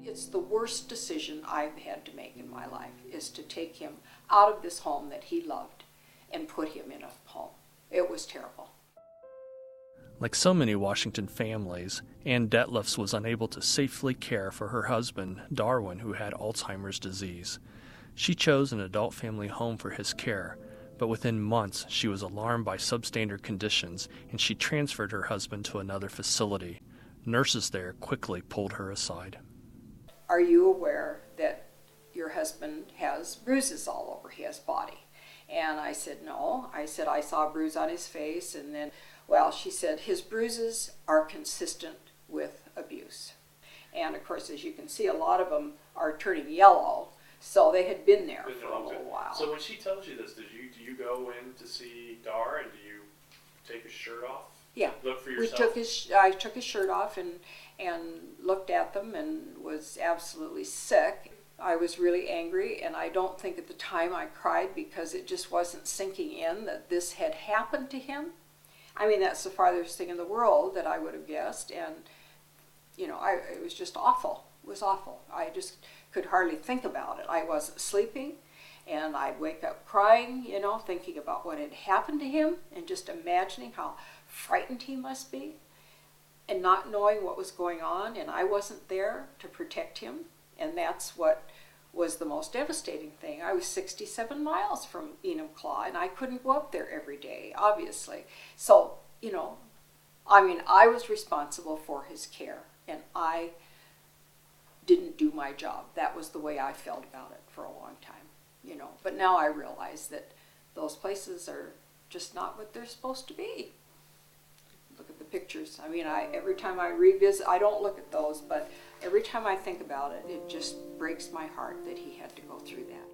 It's the worst decision I've had to make in my life, is to take him out of this home that he loved and put him in a home. It was terrible. Like so many Washington families, Ann Detlefs was unable to safely care for her husband, Darwin, who had Alzheimer's disease. She chose an adult family home for his care, but within months she was alarmed by substandard conditions and she transferred her husband to another facility. Nurses there quickly pulled her aside. Are you aware that your husband has bruises all over his body? And I said, no. I said, I saw a bruise on his face. And then, well, she said, his bruises are consistent with abuse. And of course, as you can see, a lot of them are turning yellow. So they had been there for a little while. So when she tells you this, do you go in to see Dar and do you take his shirt off? Yeah. Look for yourself? I took his shirt off and looked at them and was absolutely sick. I was really angry, and I don't think at the time I cried because it just wasn't sinking in that this had happened to him. I mean, that's the farthest thing in the world that I would have guessed, and it was just awful. It was awful. I just could hardly think about it. I wasn't sleeping, and I'd wake up crying, thinking about what had happened to him and just imagining how frightened he must be and not knowing what was going on, and I wasn't there to protect him, and that's what was the most devastating thing. I was 67 miles from Enumclaw, and I couldn't go up there every day, obviously. So, I was responsible for his care, and I didn't do my job. That was the way I felt about it for a long time, But now I realize that those places are just not what they're supposed to be. Look at the pictures. Every time I revisit, I don't look at those, but every time I think about it, it just breaks my heart that he had to go through that.